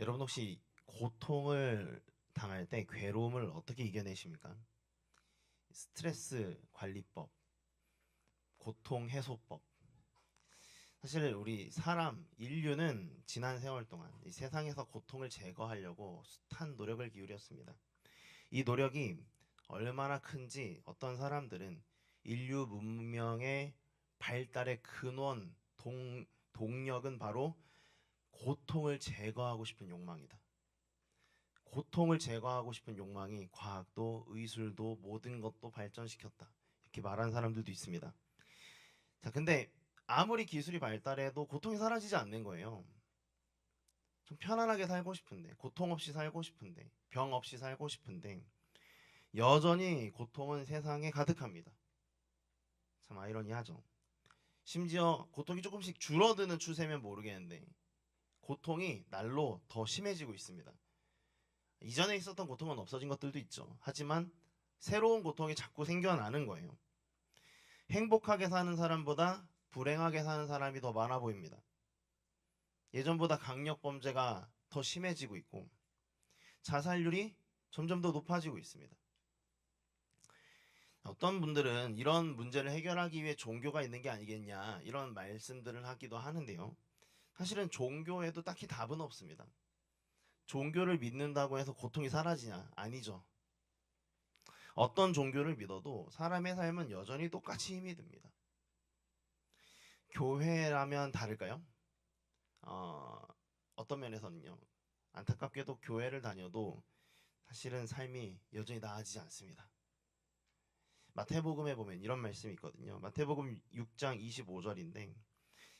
여러분 혹시 고통을 당할 때 괴로움을 어떻게 이겨내십니까? 스트레스 관리법, 고통 해소법. 사실 우리 사람, 인류는 지난 세월 동안 이 세상에서 고통을 제거하려고 숱한 노력을 기울였습니다. 이 노력이 얼마나 큰지 어떤 사람들은 인류 문명의 발달의 근원, 동력은 바로 고통을 제거하고 싶은 욕망이다. 고통을 제거하고 싶은 욕망이 과학도 의술도 모든 것도 발전시켰다. 이렇게 말하는 사람들도 있습니다. 자, 근데 아무리 기술이 발달해도 고통이 사라지지 않는 거예요. 좀 편안하게 살고 싶은데, 고통 없이 살고 싶은데, 병 없이 살고 싶은데 여전히 고통은 세상에 가득합니다. 참 아이러니하죠. 심지어 고통이 조금씩 줄어드는 추세면 모르겠는데 고통이 날로 더 심해지고 있습니다. 이전에 있었던 고통은 없어진 것들도 있죠. 하지만 새로운 고통이 자꾸 생겨나는 거예요. 행복하게 사는 사람보다 불행하게 사는 사람이 더 많아 보입니다. 예전보다 강력 범죄가 더 심해지고 있고 자살률이 점점 더 높아지고 있습니다. 어떤 분들은 이런 문제를 해결하기 위해 종교가 있는 게 아니겠냐 이런 말씀들을 하기도 하는데요. 사실은 종교에도 딱히 답은 없습니다. 종교를 믿는다고 해서 고통이 사라지냐? 아니죠. 어떤 종교를 믿어도 사람의 삶은 여전히 똑같이 힘이 듭니다. 교회라면 다를까요? 어, 어떤 면에서는요. 안타깝게도 교회를 다녀도 사실은 삶이 여전히 나아지지 않습니다. 마태복음에 보면 이런 말씀이 있거든요. 마태복음 6장 25절인데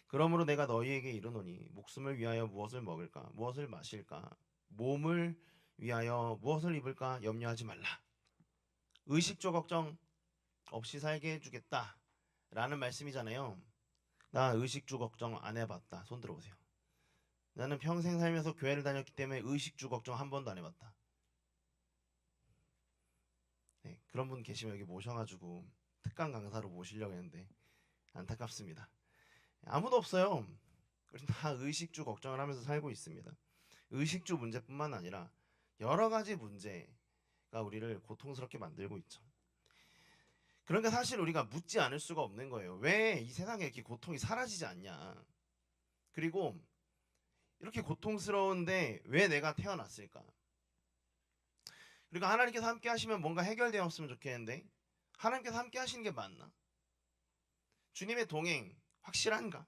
그러므로 내가 너희에게 이르노니 목숨을 위하여 무엇을 먹을까 무엇을 마실까 몸을 위하여 무엇을 입을까 염려하지 말라. 의식주 걱정 없이 살게 해주겠다 라는 말씀이잖아요. 나 의식주 걱정 안 해봤다. 손 들어보세요. 나는 평생 살면서 교회를 다녔기 때문에 의식주 걱정 한 번도 안 해봤다. 네, 그런 분 계시면 여기 모셔가지고 특강 강사로 모시려고 했는데 안타깝습니다. 아무도 없어요. 우리 다 의식주 걱정을 하면서 살고 있습니다. 의식주 문제뿐만 아니라 여러 가지 문제가 우리를 고통스럽게 만들고 있죠. 그러니까 사실 우리가 묻지 않을 수가 없는 거예요. 왜 이 세상에 이렇게 고통이 사라지지 않냐? 그리고 이렇게 고통스러운데 왜 내가 태어났을까? 그리고 하나님께서 함께 하시면 뭔가 해결되었으면 좋겠는데 하나님께서 함께 하시는 게 맞나? 주님의 동행 확실한가?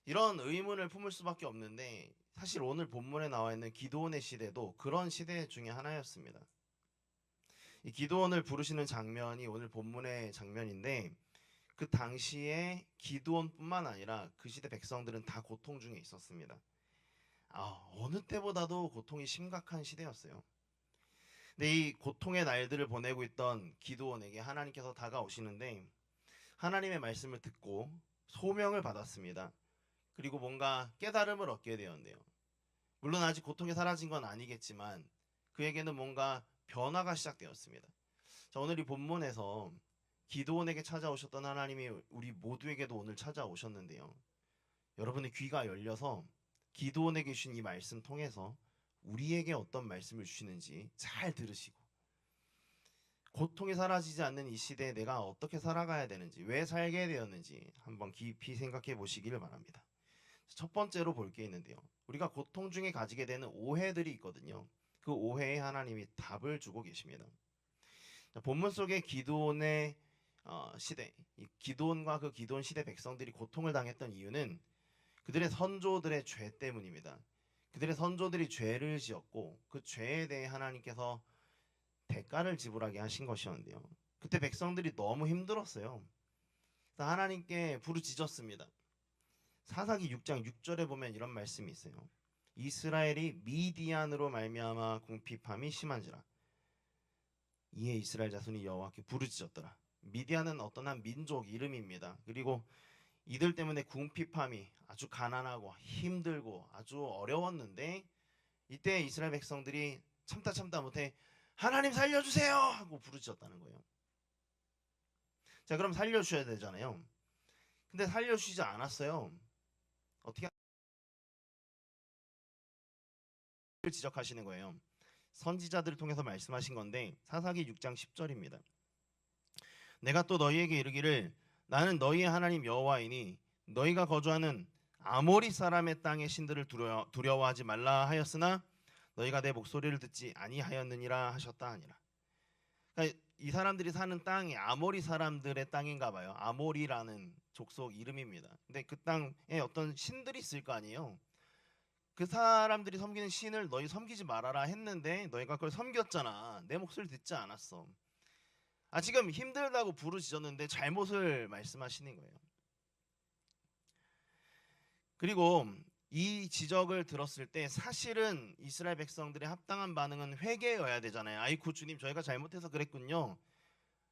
이런 의문을 품을 수밖에 없는데 사실 오늘 본문에 나와 있는 기드온의 시대도 그런 시대 중에 하나였습니다. 이 기드온을 부르시는 장면이 오늘 본문의 장면인데 그 당시에 기드온뿐만 아니라 그 시대 백성들은 다 고통 중에 있었습니다. 어느 때보다도 고통이 심각한 시대였어요. 근데 이 고통의 날들을 보내고 있던 기드온에게 하나님께서 다가오시는데 하나님의 말씀을 듣고 소명을 받았습니다. 그리고 뭔가 깨달음을 얻게 되었네요. 물론 아직 고통이 사라진 건 아니겠지만 그에게는 뭔가 변화가 시작되었습니다. 자, 오늘 이 본문에서 기드온에게 찾아오셨던 하나님이 우리 모두에게도 오늘 찾아오셨는데요. 여러분의 귀가 열려서 기드온에게 주신 이 말씀 통해서 우리에게 어떤 말씀을 주시는지 잘 들으시고 고통이 사라지지 않는 이 시대에 내가 어떻게 살아가야 되는지 왜 살게 되었는지 한번 깊이 생각해 보시기를 바랍니다. 첫 번째로 볼 게 있는데요. 우리가 고통 중에 가지게 되는 오해들이 있거든요. 그 오해에 하나님이 답을 주고 계십니다. 본문 속의 기드온의 시대, 이 기드온과 그 기드온 시대 백성들이 고통을 당했던 이유는 그들의 선조들의 죄 때문입니다. 그들의 선조들이 죄를 지었고 그 죄에 대해 하나님께서 대가를 지불하게 하신 것이었는데요. 그때 백성들이 너무 힘들었어요. 그래서 하나님께 부르짖었습니다. 사사기 6장 6절에 보면 이런 말씀이 있어요. 이스라엘이 미디안으로 말미암아 궁핍함이 심한지라 이에 이스라엘 자손이 여호와께 부르짖었더라. 미디안은 어떤 한 민족 이름입니다. 그리고 이들 때문에 궁핍함이 아주 가난하고 힘들고 아주 어려웠는데 이때 이스라엘 백성들이 참다 못해 하나님 살려주세요 하고 부르짖었다는 거예요. 자, 그럼 살려주셔야 되잖아요. 근데 살려주시지 않았어요. 어떻게 지적하시는 거예요. 선지자들을 통해서 말씀하신 건데 사사기 6장 10절입니다. 내가 또 너희에게 이르기를 나는 너희의 하나님 여호와이니 너희가 거주하는 아모리 사람의 땅의 신들을 두려워하지 말라 하였으나 너희가 내 목소리를 듣지 아니하였느니라 하셨다 하니라. 그러니까 이 사람들이 사는 땅이 아모리 사람들의 땅인가 봐요. 아모리라는 족속 이름입니다. 근데 그 땅에 어떤 신들이 있을 거 아니에요. 그 사람들이 섬기는 신을 너희 섬기지 말아라 했는데 너희가 그걸 섬겼잖아. 내 목소리를 듣지 않았어. 지금 힘들다고 부르짖었는데 잘못을 말씀하시는 거예요. 그리고 이 지적을 들었을 때 사실은 이스라엘 백성들의 합당한 반응은 회개여야 되잖아요. 아이고 주님 저희가 잘못해서 그랬군요.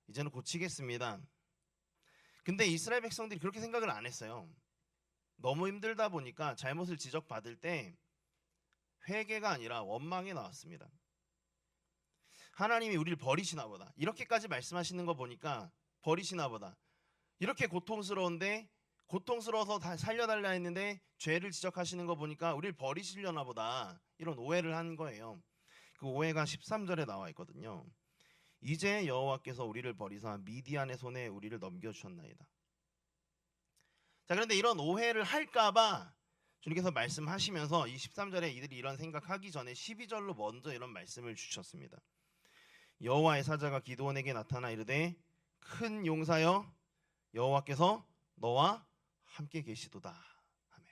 이제는 고치겠습니다. 근데 이스라엘 백성들이 그렇게 생각을 안 했어요. 너무 힘들다 보니까 잘못을 지적받을 때 회개가 아니라 원망이 나왔습니다. 하나님이 우리를 버리시나 보다. 이렇게까지 말씀하시는 거 보니까 버리시나 보다. 이렇게 고통스러운데 고통스러워서 다 살려달라 했는데 죄를 지적하시는 거 보니까 우리를 버리시려나 보다. 이런 오해를 한 거예요. 그 오해가 13절에 나와 있거든요. 이제 여호와께서 우리를 버리사 미디안의 손에 우리를 넘겨주셨나이다. 자, 그런데 이런 오해를 할까봐 주님께서 말씀하시면서 이 13절에 이들이 이런 생각하기 전에 12절로 먼저 이런 말씀을 주셨습니다. 여호와의 사자가 기드온에게 나타나 이르되 큰 용사여 여호와께서 너와 함께 계시도다. 아멘.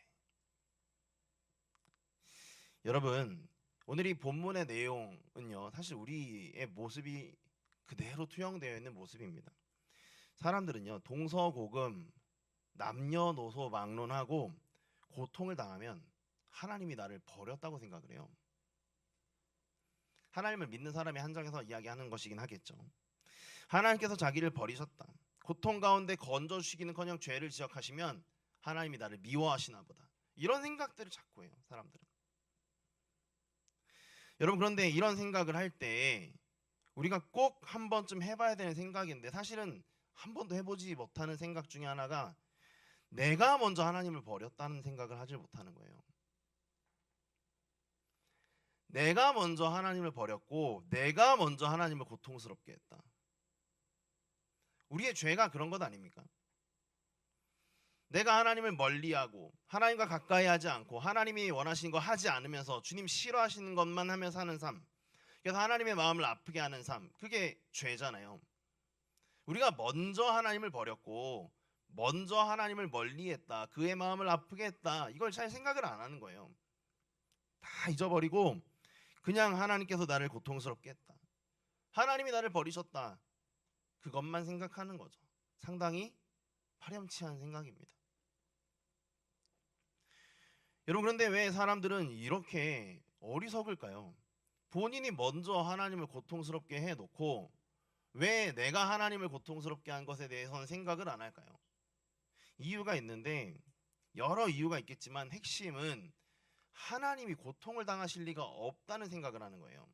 여러분 오늘 이 본문의 내용은요 사실 우리의 모습이 그대로 투영되어 있는 모습입니다. 사람들은요 동서고금 남녀노소 막론하고 고통을 당하면 하나님이 나를 버렸다고 생각을 해요. 하나님을 믿는 사람이 한정해서 이야기하는 것이긴 하겠죠. 하나님께서 자기를 버리셨다. 고통 가운데 건져주시기는커녕 죄를 지적하시면 하나님이 나를 미워하시나 보다. 이런 생각들을 자꾸 해요. 사람들은. 여러분 그런데 이런 생각을 할 때 우리가 꼭 한 번쯤 해봐야 되는 생각인데 사실은 한 번도 해보지 못하는 생각 중에 하나가 내가 먼저 하나님을 버렸다는 생각을 하지 못하는 거예요. 내가 먼저 하나님을 버렸고 내가 먼저 하나님을 고통스럽게 했다. 우리의 죄가 그런 것 아닙니까? 내가 하나님을 멀리하고 하나님과 가까이 하지 않고 하나님이 원하시는 거 하지 않으면서 주님 싫어하시는 것만 하며 사는 삶, 그래서 하나님의 마음을 아프게 하는 삶, 그게 죄잖아요. 우리가 먼저 하나님을 버렸고 먼저 하나님을 멀리했다, 그의 마음을 아프게 했다, 이걸 잘 생각을 안 하는 거예요. 다 잊어버리고 그냥 하나님께서 나를 고통스럽게 했다, 하나님이 나를 버리셨다, 그것만 생각하는 거죠. 상당히 파렴치한 생각입니다. 여러분 그런데 왜 사람들은 이렇게 어리석을까요? 본인이 먼저 하나님을 고통스럽게 해놓고 왜 내가 하나님을 고통스럽게 한 것에 대해서는 생각을 안 할까요? 이유가 있는데 여러 이유가 있겠지만 핵심은 하나님이 고통을 당하실 리가 없다는 생각을 하는 거예요.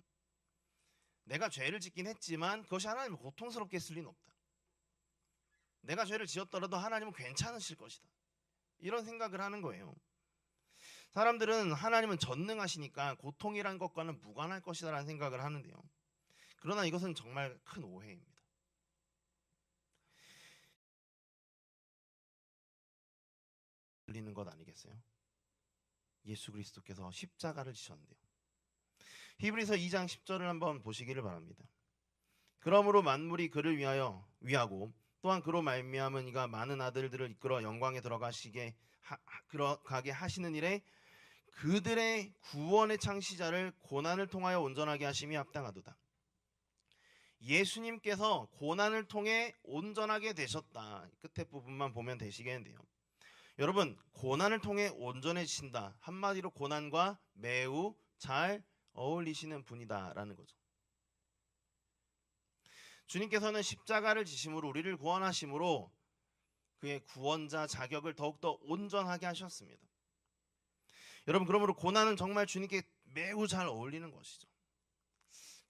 내가 죄를 짓긴 했지만 그것이 하나님을 고통스럽게 했을 리는 없다. 내가 죄를 지었더라도 하나님은 괜찮으실 것이다. 이런 생각을 하는 거예요. 사람들은 하나님은 전능하시니까 고통이란 것과는 무관할 것이다라는 생각을 하는데요. 그러나 이것은 정말 큰 오해입니다. 들리는 것 아니겠어요? 예수 그리스도께서 십자가를 지셨는데요. 히브리서 2장 10절을 한번 보시기를 바랍니다. 그러므로 만물이 그를 위하고 또한 그로 말미암은 이가 많은 아들들을 이끌어 영광에 들어가게 하시는 일에 그들의 구원의 창시자를 고난을 통하여 온전하게 하심이 합당하도다. 예수님께서 고난을 통해 온전하게 되셨다. 끝에 부분만 보면 되시겠는데요. 여러분 고난을 통해 온전해지신다, 한마디로 고난과 매우 잘 어울리시는 분이다라는 거죠. 주님께서는 십자가를 지심으로 우리를 구원하심으로 그의 구원자 자격을 더욱더 온전하게 하셨습니다. 여러분 그러므로 고난은 정말 주님께 매우 잘 어울리는 것이죠.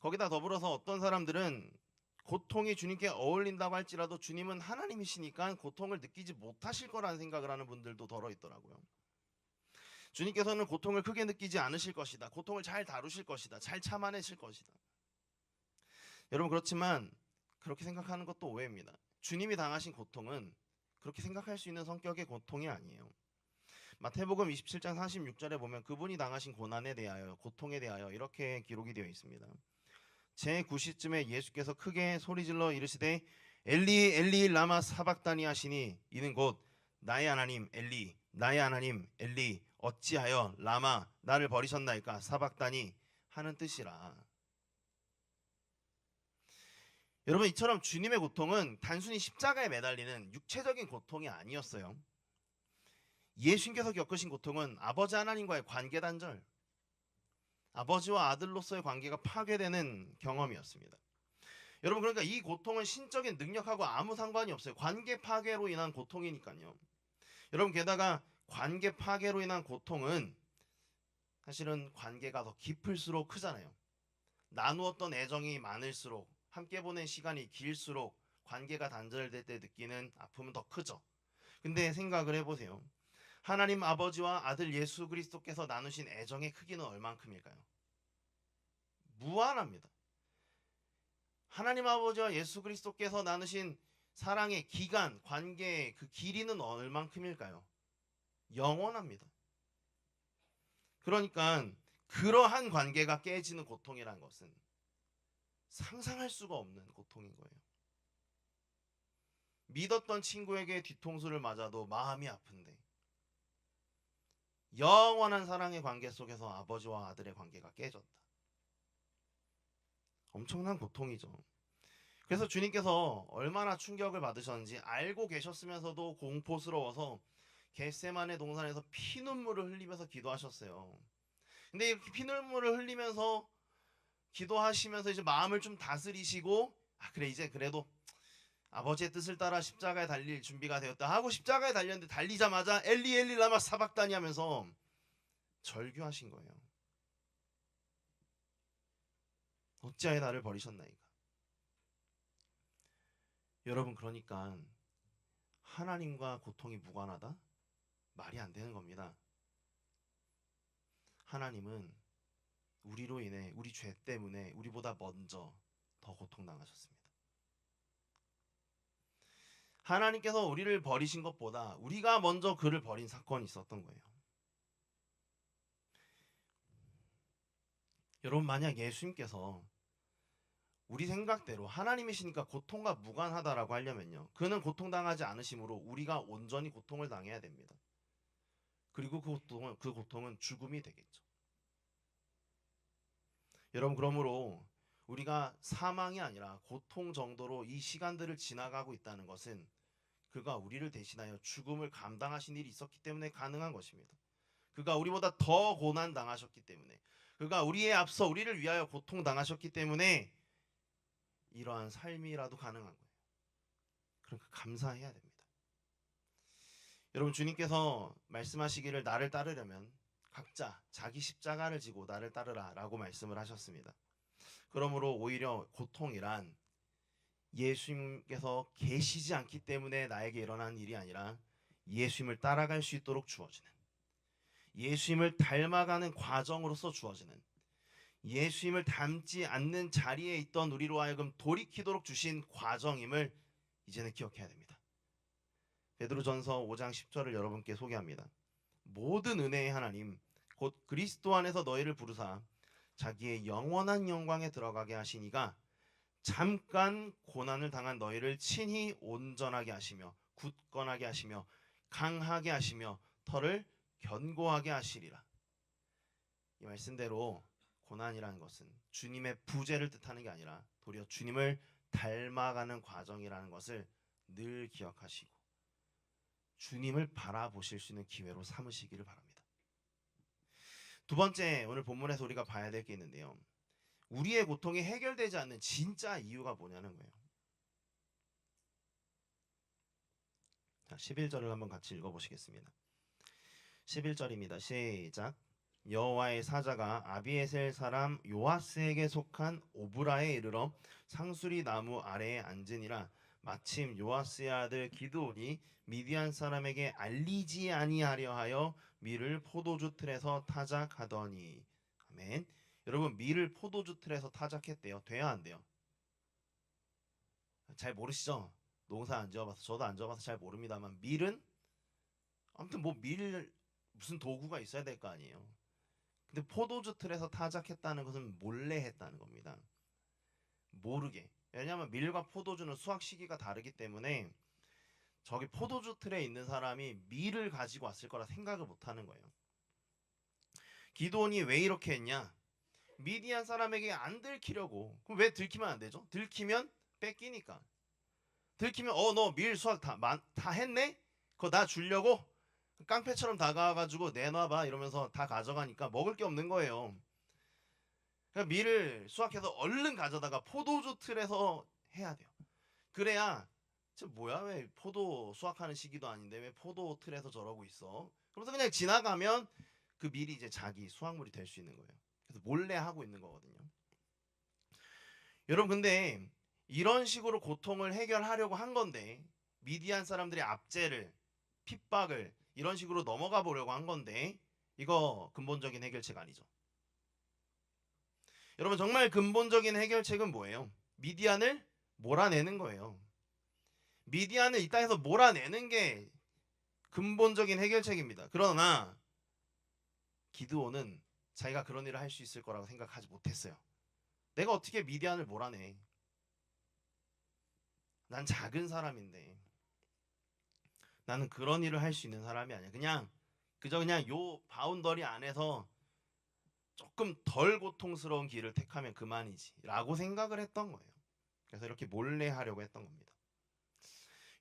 거기다 더불어서 어떤 사람들은 고통이 주님께 어울린다고 할지라도 주님은 하나님이시니까 고통을 느끼지 못하실 거라는 생각을 하는 분들도 덜어 있더라고요. 주님께서는 고통을 크게 느끼지 않으실 것이다. 고통을 잘 다루실 것이다. 잘 참아내실 것이다. 여러분, 그렇지만 그렇게 생각하는 것도 오해입니다. 주님이 당하신 고통은 그렇게 생각할 수 있는 성격의 고통이 아니에요. 마태복음 27장 46절에 보면 그분이 당하신 고난에 대하여, 고통에 대하여 이렇게 기록이 되어 있습니다. 제9시쯤에 예수께서 크게 소리질러 이르시되 엘리 엘리 라마 사박다니 하시니 이는 곧 나의 하나님 엘리 나의 하나님 엘리 어찌하여 라마 나를 버리셨나이까 사박다니 하는 뜻이라. 여러분, 이처럼 주님의 고통은 단순히 십자가에 매달리는 육체적인 고통이 아니었어요. 예수님께서 겪으신 고통은 아버지 하나님과의 관계 단절, 아버지와 아들로서의 관계가 파괴되는 경험이었습니다. 여러분, 그러니까 이 고통은 신적인 능력하고 아무 상관이 없어요. 관계 파괴로 인한 고통이니까요. 여러분, 게다가 관계 파괴로 인한 고통은 사실은 관계가 더 깊을수록 크잖아요. 나누었던 애정이 많을수록, 함께 보낸 시간이 길수록 관계가 단절될 때 느끼는 아픔은 더 크죠. 근데 생각을 해보세요. 하나님 아버지와 아들 예수 그리스도께서 나누신 애정의 크기는 얼만큼일까요? 무한합니다. 하나님 아버지와 예수 그리스도께서 나누신 사랑의 기간, 관계의 그 길이는 얼만큼일까요? 영원합니다. 그러니까 그러한 관계가 깨지는 고통이란 것은 상상할 수가 없는 고통인 거예요. 믿었던 친구에게 뒤통수를 맞아도 마음이 아픈데 영원한 사랑의 관계 속에서 아버지와 아들의 관계가 깨졌다. 엄청난 고통이죠. 그래서 주님께서 얼마나 충격을 받으셨는지 알고 계셨으면서도 공포스러워서 겟세마네 동산에서 피눈물을 흘리면서 기도하셨어요. 근데 이렇게 피눈물을 흘리면서 기도하시면서 이제 마음을 좀 다스리시고, 그래 이제 그래도 아버지의 뜻을 따라 십자가에 달릴 준비가 되었다 하고 십자가에 달렸는데 달리자마자 엘리 엘리 라마 사박다니 하면서 절규하신 거예요. 어찌하여 나를 버리셨나이까. 여러분, 그러니까 하나님과 고통이 무관하다? 말이 안 되는 겁니다. 하나님은 우리로 인해, 우리 죄 때문에 우리보다 먼저 더 고통당하셨습니다. 하나님께서 우리를 버리신 것보다 우리가 먼저 그를 버린 사건이 있었던 거예요. 여러분, 만약 예수님께서 우리 생각대로 하나님이시니까 고통과 무관하다라고 하려면요, 그는 고통당하지 않으심으로 우리가 온전히 고통을 당해야 됩니다. 그리고 그 고통은 죽음이 되겠죠. 여러분, 그러므로 우리가 사망이 아니라 고통 정도로 이 시간들을 지나가고 있다는 것은 그가 우리를 대신하여 죽음을 감당하신 일이 있었기 때문에 가능한 것입니다. 그가 우리보다 더 고난 당하셨기 때문에, 그가 우리에 앞서 우리를 위하여 고통 당하셨기 때문에 이러한 삶이라도 가능한 거예요. 그러니까 감사해야 됩니다. 여러분, 주님께서 말씀하시기를 나를 따르려면 각자 자기 십자가를 지고 나를 따르라 라고 말씀을 하셨습니다. 그러므로 오히려 고통이란 예수님께서 계시지 않기 때문에 나에게 일어난 일이 아니라 예수님을 따라갈 수 있도록 주어지는, 예수님을 닮아가는 과정으로서 주어지는, 예수님을 닮지 않는 자리에 있던 우리로 하여금 돌이키도록 주신 과정임을 이제는 기억해야 됩니다. 베드로전서 5장 10절을 여러분께 소개합니다. 모든 은혜의 하나님 곧 그리스도 안에서 너희를 부르사 자기의 영원한 영광에 들어가게 하시니가 잠깐 고난을 당한 너희를 친히 온전하게 하시며 굳건하게 하시며 강하게 하시며 터를 견고하게 하시리라. 이 말씀대로 고난이라는 것은 주님의 부재를 뜻하는 게 아니라 도리어 주님을 닮아가는 과정이라는 것을 늘 기억하시고 주님을 바라보실 수 있는 기회로 삼으시기를 바랍니다. 두 번째, 오늘 본문에서 우리가 봐야 될 게 있는데요, 우리의 고통이 해결되지 않는 진짜 이유가 뭐냐는 거예요. 자, 11절을 한번 같이 읽어보시겠습니다. 11절입니다. 시작. 여호와의 사자가 아비에셀 사람 요아스에게 속한 오브라에 이르러 상수리 나무 아래에 앉으니라. 마침 요아스의 아들 기드온이 미디안 사람에게 알리지 아니하려 하여 밀을 포도주 틀에서 타작하더니. 아멘. 여러분, 밀을 포도주 틀에서 타작했대요. 돼야 안 돼요? 잘 모르시죠? 농사 안 지어봐서, 저도 안 지어봐서 잘 모릅니다만, 밀은 아무튼 뭐 밀 무슨 도구가 있어야 될 거 아니에요. 근데 포도주 틀에서 타작했다는 것은 몰래 했다는 겁니다. 모르게. 왜냐하면 밀과 포도주는 수확 시기가 다르기 때문에 저기 포도주 틀에 있는 사람이 밀을 가지고 왔을 거라 생각을 못 하는 거예요. 기드온이 왜 이렇게 했냐? 미디안 사람에게 안 들키려고. 그럼 왜 들키면 안 되죠? 들키면 뺏기니까. 들키면 너 밀 수확 다 했네? 그거 나 주려고? 깡패처럼 다가와가지고 내놔봐 이러면서 다 가져가니까 먹을 게 없는 거예요. 그러니까 밀을 수확해서 얼른 가져다가 포도주 틀에서 해야 돼요. 그래야 저 뭐야 왜 포도 수확하는 시기도 아닌데 왜 포도 틀에서 저러고 있어? 그러면서 그냥 지나가면 그 밀이 이제 자기 수확물이 될 수 있는 거예요. 그래서 몰래 하고 있는 거거든요. 여러분 근데 이런 식으로 고통을 해결하려고 한 건데 미디안 사람들의 압제를 핍박을 이런 식으로 넘어가 보려고 한 건데 이거 근본적인 해결책 아니죠. 여러분 정말 근본적인 해결책은 뭐예요? 미디안을 몰아내는 거예요. 미디안을 이 땅에서 몰아내는 게 근본적인 해결책입니다. 그러나 기드온은 자기가 그런 일을 할 수 있을 거라고 생각하지 못했어요. 내가 어떻게 미디안을 몰아내? 난 작은 사람인데 나는 그런 일을 할 수 있는 사람이 아니야. 그냥 요 바운더리 안에서 조금 덜 고통스러운 길을 택하면 그만이지 라고 생각을 했던 거예요. 그래서 이렇게 몰래 하려고 했던 겁니다.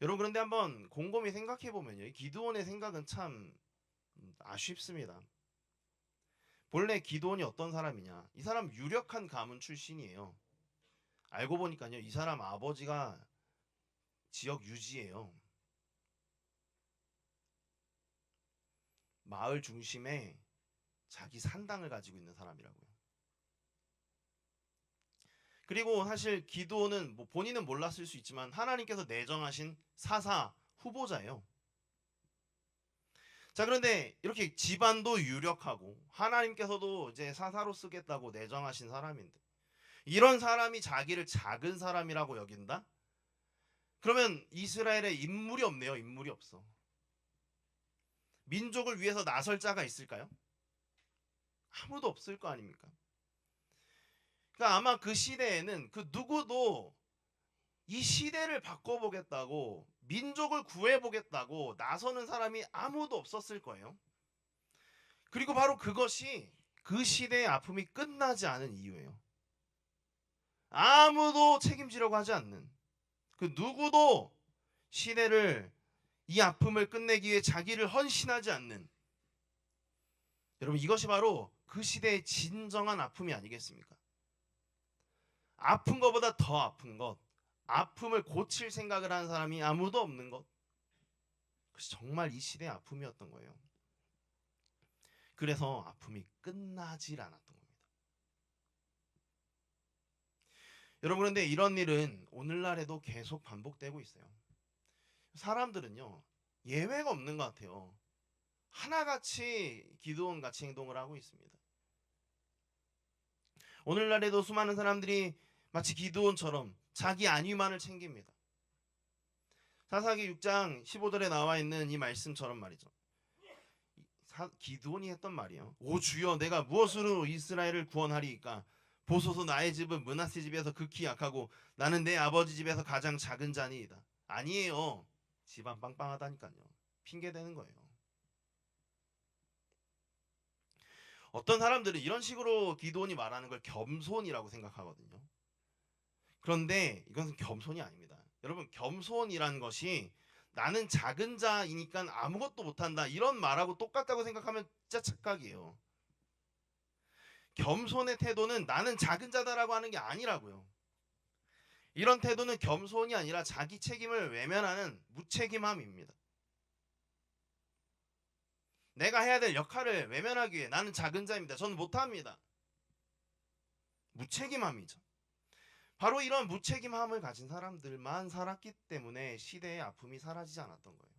여러분 그런데 한번 곰곰이 생각해 보면요, 기드온의 생각은 참 아쉽습니다. 본래 기드온이 어떤 사람이냐? 이 사람 유력한 가문 출신이에요. 알고 보니까요, 이 사람 아버지가 지역 유지예요. 마을 중심에 자기 산당을 가지고 있는 사람이라고요. 그리고 사실 기드온은 뭐 본인은 몰랐을 수 있지만 하나님께서 내정하신 사사 후보자예요. 자, 그런데 이렇게 집안도 유력하고 하나님께서도 이제 사사로 쓰겠다고 내정하신 사람인데 이런 사람이 자기를 작은 사람이라고 여긴다? 그러면 이스라엘에 인물이 없네요. 인물이 없어. 민족을 위해서 나설 자가 있을까요? 아무도 없을 거 아닙니까? 그러니까 아마 그 시대에는 그 누구도 이 시대를 바꿔보겠다고 민족을 구해보겠다고 나서는 사람이 아무도 없었을 거예요. 그리고 바로 그것이 그 시대의 아픔이 끝나지 않은 이유예요. 아무도 책임지려고 하지 않는 그 누구도 시대를 이 아픔을 끝내기 위해 자기를 헌신하지 않는 여러분 이것이 바로 그 시대의 진정한 아픔이 아니겠습니까? 아픈 것보다 더 아픈 것, 아픔을 고칠 생각을 하는 사람이 아무도 없는 것, 그것이 정말 이 시대의 아픔이었던 거예요. 그래서 아픔이 끝나질 않았던 겁니다. 여러분 그런데 이런 일은 오늘날에도 계속 반복되고 있어요. 사람들은요 예외가 없는 것 같아요. 하나같이 기드온 같이 행동을 하고 있습니다. 오늘날에도 수많은 사람들이 마치 기드온처럼 자기 안위만을 챙깁니다. 사사기 6장 15절에 나와 있는 이 말씀처럼 말이죠. 기드온이 했던 말이에요. 오 주여 내가 무엇으로 이스라엘을 구원하리이까? 보소서 나의 집은 므낫세 집에서 극히 약하고 나는 내 아버지 집에서 가장 작은 자니이다. 아니에요. 집안 빵빵하다니까요. 핑계 대는 거예요. 어떤 사람들은 이런 식으로 기드온이 말하는 걸 겸손이라고 생각하거든요. 그런데 이것은 겸손이 아닙니다. 여러분 겸손이라는 것이 나는 작은 자이니까 아무것도 못한다 이런 말하고 똑같다고 생각하면 진짜 착각이에요. 겸손의 태도는 나는 작은 자다라고 하는 게 아니라고요. 이런 태도는 겸손이 아니라 자기 책임을 외면하는 무책임함입니다. 내가 해야 될 역할을 외면하기 위해 나는 작은 자입니다. 저는 못합니다. 무책임함이죠. 바로 이런 무책임함을 가진 사람들만 살았기 때문에 시대의 아픔이 사라지지 않았던 거예요.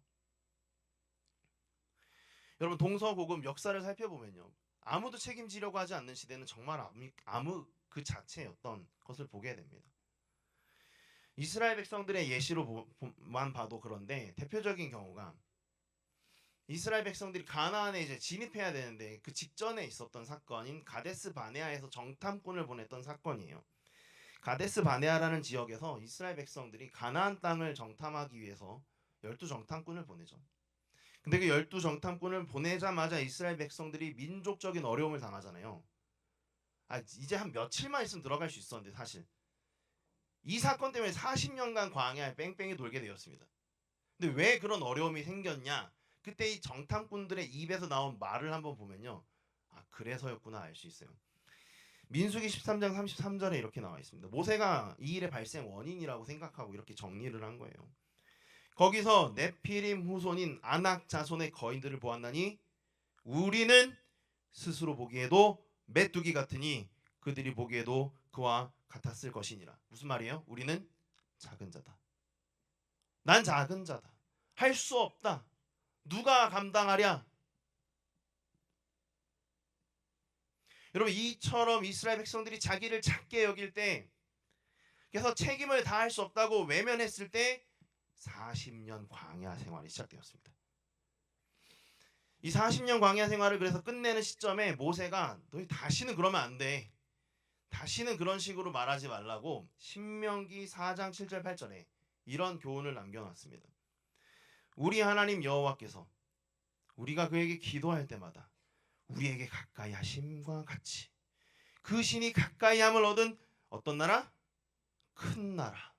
여러분, 동서고금 역사를 살펴보면요, 아무도 책임지려고 하지 않는 시대는 정말 암흑 그 자체였던 것을 보게 됩니다. 이스라엘 백성들의 예시로만 봐도 그런데 대표적인 경우가 이스라엘 백성들이 가나안에 이제 진입해야 되는데 그 직전에 있었던 사건인 가데스 바네아에서 정탐꾼을 보냈던 사건이에요. 가데스 바네아라는 지역에서 이스라엘 백성들이 가나안 땅을 정탐하기 위해서 12정탐꾼을 보내죠. 근데 그 12정탐꾼을 보내자마자 이스라엘 백성들이 민족적인 어려움을 당하잖아요. 이제 한 며칠만 있으면 들어갈 수 있었는데 사실 이 사건 때문에 40년간 광야에 뺑뺑이 돌게 되었습니다. 근데 왜 그런 어려움이 생겼냐? 그때 이 정탐꾼들의 입에서 나온 말을 한번 보면요, 그래서였구나 알 수 있어요. 민수기 13장 33절에 이렇게 나와 있습니다. 모세가 이 일의 발생 원인이라고 생각하고 이렇게 정리를 한 거예요. 거기서 네피림 후손인 아낙 자손의 거인들을 보았나니 우리는 스스로 보기에도 메뚜기 같으니 그들이 보기에도 그와 같았을 것이니라. 무슨 말이에요? 우리는 작은 자다. 난 작은 자다. 할 수 없다. 누가 감당하랴? 여러분, 이처럼 이스라엘 백성들이 자기를 작게 여길 때, 그래서 책임을 다할 수 없다고 외면했을 때 40년 광야 생활이 시작되었습니다. 이 40년 광야 생활을 그래서 끝내는 시점에 모세가 너희 다시는 그러면 안 돼. 다시는 그런 식으로 말하지 말라고 신명기 4장 7절 8절에 이런 교훈을 남겨놨습니다. 우리 하나님 여호와께서 우리가 그에게 기도할 때마다 우리에게 가까이 하심과 같이 그 신이 가까이 함을 얻은 어떤 나라? 큰 나라.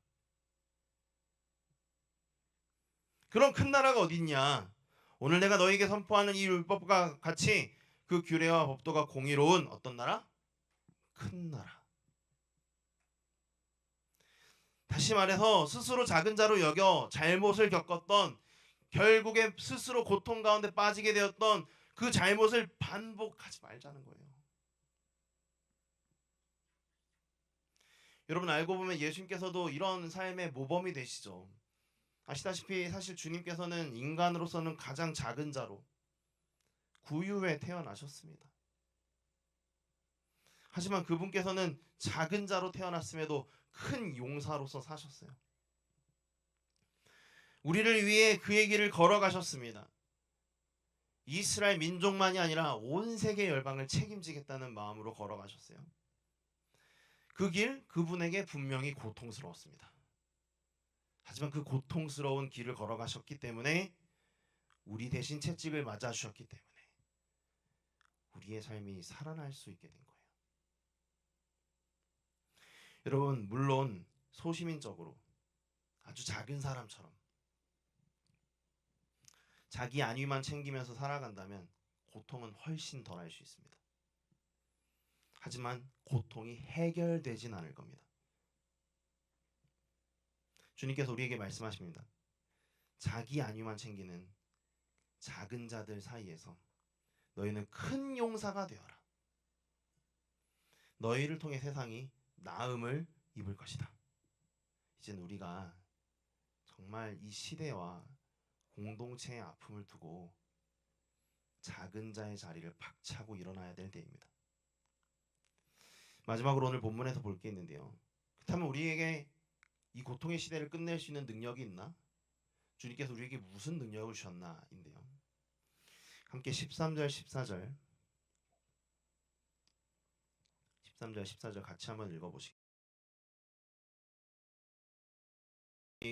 그런 큰 나라가 어딨냐? 오늘 내가 너에게 선포하는 이 율법과 같이 그 규례와 법도가 공의로운 어떤 나라? 큰 나라. 다시 말해서 스스로 작은 자로 여겨 잘못을 겪었던, 결국에 스스로 고통 가운데 빠지게 되었던 그 잘못을 반복하지 말자는 거예요. 여러분, 알고 보면 예수님께서도 이런 삶의 모범이 되시죠. 아시다시피 사실 주님께서는 인간으로서는 가장 작은 자로 구유에 태어나셨습니다. 하지만 그분께서는 작은 자로 태어났음에도 큰 용사로서 사셨어요. 우리를 위해 그의 길을 걸어가셨습니다. 이스라엘 민족만이 아니라 온 세계 열방을 책임지겠다는 마음으로 걸어가셨어요. 그 길, 그분에게 분명히 고통스러웠습니다. 하지만 그 고통스러운 길을 걸어가셨기 때문에, 우리 대신 채찍을 맞아주셨기 때문에 우리의 삶이 살아날 수 있게 된 거예요. 여러분, 물론 소시민적으로 아주 작은 사람처럼 자기 안위만 챙기면서 살아간다면 고통은 훨씬 덜할 수 있습니다. 하지만 고통이 해결되진 않을 겁니다. 주님께서 우리에게 말씀하십니다. 자기 안위만 챙기는 작은 자들 사이에서 너희는 큰 용사가 되어라. 너희를 통해 세상이 나음을 입을 것이다. 이젠 우리가 정말 이 시대와 공동체의 아픔을 두고 작은 자의 자리를 박차고 일어나야 될 때입니다. 마지막으로 오늘 본문에서 볼 게 있는데요. 그렇다면 우리에게 이 고통의 시대를 끝낼 수 있는 능력이 있나? 주님께서 우리에게 무슨 능력을 주셨나인데요. 함께 13절 14절 13절 14절 같이 한번 읽어보시겠습니다.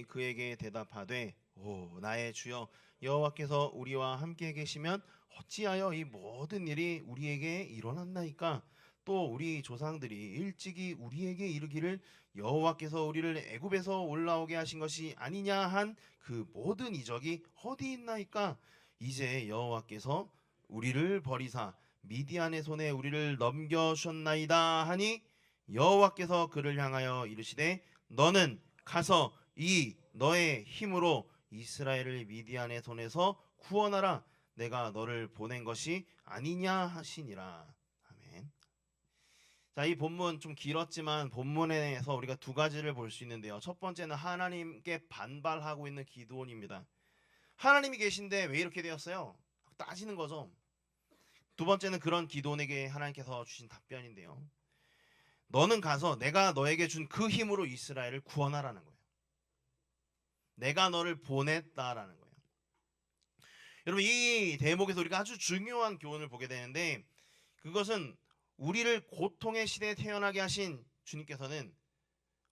그에게 대답하되 오 나의 주여 여호와께서 우리와 함께 계시면 어찌하여 이 모든 일이 우리에게 일어났나이까? 또 우리 조상들이 일찍이 우리에게 이르기를 여호와께서 우리를 애굽에서 올라오게 하신 것이 아니냐 한 그 모든 이적이 어디 있나이까? 이제 여호와께서 우리를 버리사 미디안의 손에 우리를 넘겨주셨나이다 하니 여호와께서 그를 향하여 이르시되 너는 가서 이 너의 힘으로 이스라엘을 미디안의 손에서 구원하라. 내가 너를 보낸 것이 아니냐 하시니라. 아멘. 자, 이 본문 좀 길었지만 본문에서 우리가 두 가지를 볼 수 있는데요. 첫 번째는 하나님께 반발하고 있는 기드온입니다. 하나님이 계신데 왜 이렇게 되었어요? 따지는 거죠. 두 번째는 그런 기드온에게 하나님께서 주신 답변인데요. 너는 가서 내가 너에게 준 그 힘으로 이스라엘을 구원하라는 거예요. 내가 너를 보냈다라는 거예요. 여러분, 이 대목에서 우리가 아주 중요한 교훈을 보게 되는데, 그것은 우리를 고통의 시대에 태어나게 하신 주님께서는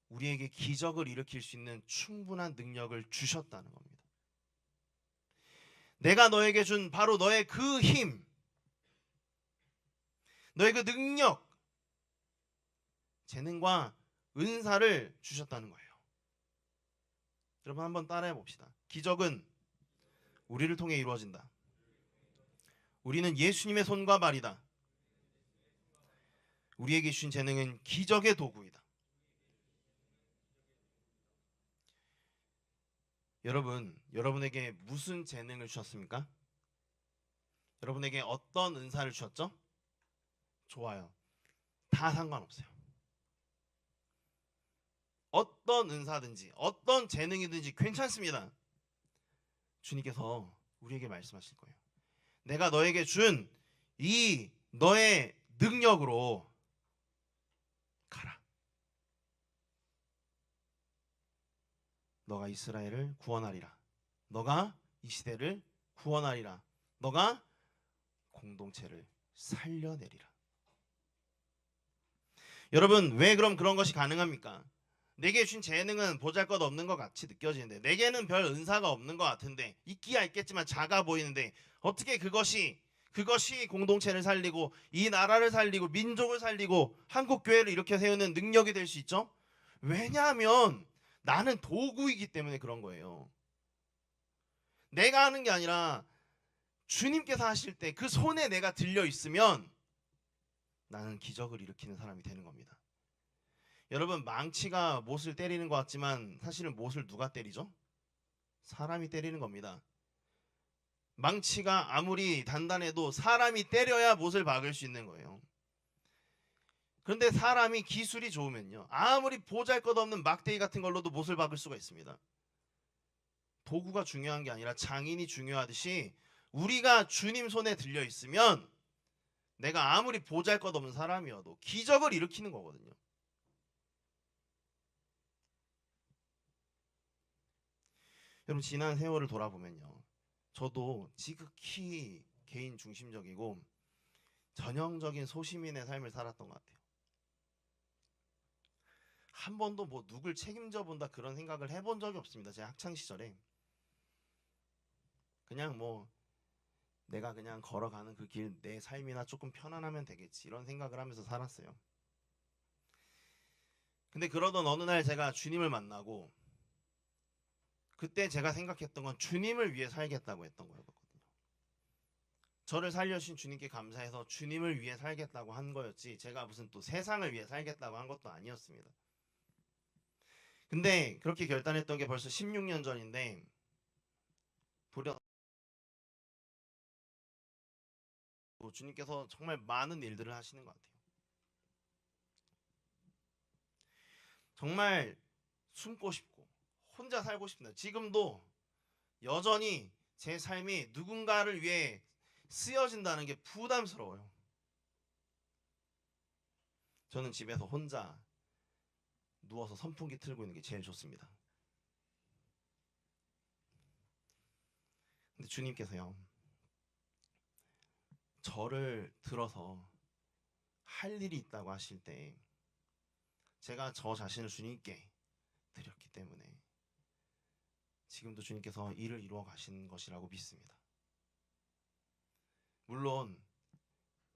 우리에게 기적을 일으킬 수 있는 충분한 능력을 주셨다는 겁니다. 내가 너에게 준 바로 너의 그 힘, 너의 그 능력, 재능과 은사를 주셨다는 거예요. 여러분, 한번 따라해 봅시다. 기적은 우리를 통해 이루어진다. 우리는 예수님의 손과 발이다. 우리에게 주신 재능은 기적의 도구이다. 여러분, 여러분에게 무슨 재능을 주셨습니까? 여러분에게 어떤 은사를 주셨죠? 좋아요. 다 상관없어요. 어떤 은사든지 어떤 재능이든지 괜찮습니다. 주님께서 우리에게 말씀하실 거예요. 내가 너에게 준 이 너의 능력으로 가라. 너가 이스라엘을 구원하리라. 너가 이 시대를 구원하리라. 너가 공동체를 살려내리라. 여러분, 왜 그럼 그런 것이 가능합니까? 내게 주신 재능은 보잘것없는 것 같이 느껴지는데, 내게는 별 은사가 없는 것 같은데, 있기야 있겠지만 작아 보이는데, 어떻게 그것이 공동체를 살리고 이 나라를 살리고 민족을 살리고 한국 교회를 이렇게 세우는 능력이 될 수 있죠? 왜냐하면 나는 도구이기 때문에 그런 거예요. 내가 하는 게 아니라 주님께서 하실 때 그 손에 내가 들려 있으면 나는 기적을 일으키는 사람이 되는 겁니다. 여러분, 망치가 못을 때리는 것 같지만 사실은 못을 누가 때리죠? 사람이 때리는 겁니다. 망치가 아무리 단단해도 사람이 때려야 못을 박을 수 있는 거예요. 그런데 사람이 기술이 좋으면요, 아무리 보잘것없는 막대기 같은 걸로도 못을 박을 수가 있습니다. 도구가 중요한 게 아니라 장인이 중요하듯이 우리가 주님 손에 들려 있으면 내가 아무리 보잘것없는 사람이어도 기적을 일으키는 거거든요. 여러분, 지난 세월을 돌아보면요, 저도 지극히 개인 중심적이고 전형적인 소시민의 삶을 살았던 것 같아요. 한 번도 뭐 누굴 책임져 본다 그런 생각을 해본 적이 없습니다. 제 학창 시절에 그냥 뭐 내가 그냥 걸어가는 그 길 내 삶이나 조금 편안하면 되겠지 이런 생각을 하면서 살았어요. 근데 그러던 어느 날 제가 주님을 만나고, 그때 제가 생각했던 건 주님을 위해 살겠다고 했던 거였거든요. 저를 살려주신 주님께 감사해서 주님을 위해 살겠다고 한 거였지, 제가 무슨 또 세상을 위해 살겠다고 한 것도 아니었습니다. 근데 그렇게 결단했던 게 벌써 16년 전인데, 도려 주님께서 정말 많은 일들을 하시는 것 같아요. 정말 숨고 싶고 혼자 살고 싶습니다. 지금도 여전히 제 삶이 누군가를 위해 쓰여진다는 게 부담스러워요. 저는 집에서 혼자 누워서 선풍기 틀고 있는 게 제일 좋습니다. 근데 주님께서요, 저를 들어서 할 일이 있다고 하실 때 제가 저 자신을 주님께 드렸기 때문에 지금도 주님께서 일을 이루어 가시는 것이라고 믿습니다. 물론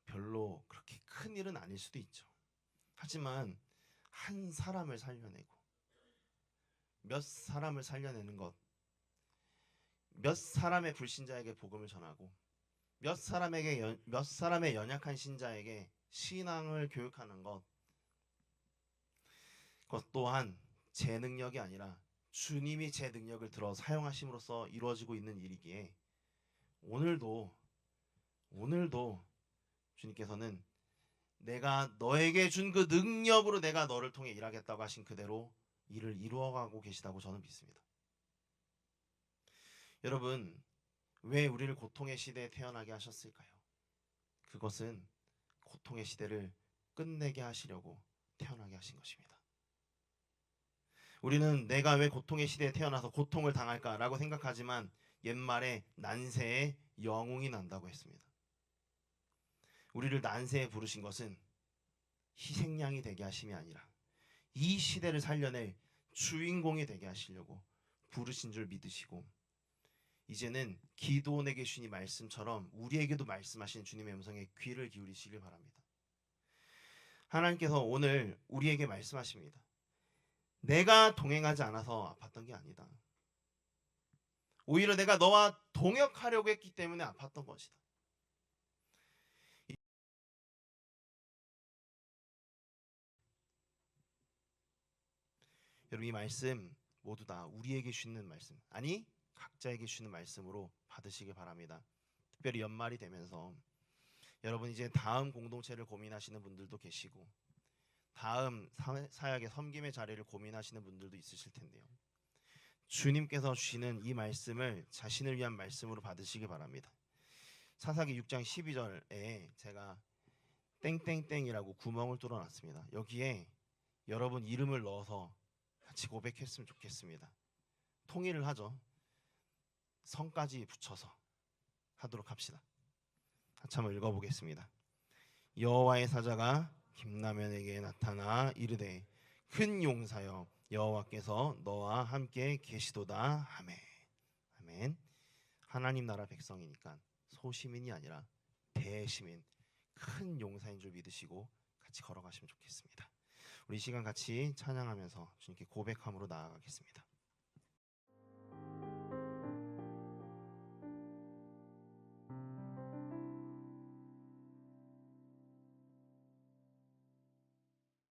별로 그렇게 큰 일은 아닐 수도 있죠. 하지만 한 사람을 살려내고 몇 사람을 살려내는 것, 몇 사람의 불신자에게 복음을 전하고 몇 사람의 연약한 신자에게 신앙을 교육하는 것, 그것 또한 제 능력이 아니라 주님이 제 능력을 들어 사용하심으로써 이루어지고 있는 일이기에 오늘도 주님께서는 내가 너에게 준 그 능력으로 내가 너를 통해 일하겠다고 하신 그대로 일을 이루어가고 계시다고 저는 믿습니다. 여러분, 왜 우리를 고통의 시대에 태어나게 하셨을까요? 그것은 고통의 시대를 끝내게 하시려고 태어나게 하신 것입니다. 우리는 내가 왜 고통의 시대에 태어나서 고통을 당할까라고 생각하지만 옛말에 난세에 영웅이 난다고 했습니다. 우리를 난세에 부르신 것은 희생양이 되게 하심이 아니라 이 시대를 살려낼 주인공이 되게 하시려고 부르신 줄 믿으시고, 이제는 기도원에게 주신 말씀처럼 우리에게도 말씀하신 주님의 음성에 귀를 기울이시길 바랍니다. 하나님께서 오늘 우리에게 말씀하십니다. 내가 동행하지 않아서 아팠던 게 아니다. 오히려 내가 너와 동역하려고 했기 때문에 아팠던 것이다. 여러분, 이 말씀 모두 다 우리에게 주시는 말씀, 아니 각자에게 주시는 말씀으로 받으시길 바랍니다. 특별히 연말이 되면서 여러분 이제 다음 공동체를 고민하시는 분들도 계시고 다음 사역의 섬김의 자리를 고민하시는 분들도 있으실 텐데요. 주님께서 주시는 이 말씀을 자신을 위한 말씀으로 받으시길 바랍니다. 사사기 6장 12절에 제가 땡땡땡이라고 구멍을 뚫어놨습니다. 여기에 여러분 이름을 넣어서 같이 고백했으면 좋겠습니다. 통일을 하죠. 성까지 붙여서 하도록 합시다. 같이 한번 읽어보겠습니다. 여호와의 사자가 김라면에게 나타나 이르되 큰 용사여 여호와께서 너와 함께 계시도다. 아멘. 아멘. 하나님 나라 백성이니까 소시민이 아니라 대시민, 큰 용사인 줄 믿으시고 같이 걸어가시면 좋겠습니다. 우리 이 시간 같이 찬양하면서 주님께 고백함으로 나아가겠습니다.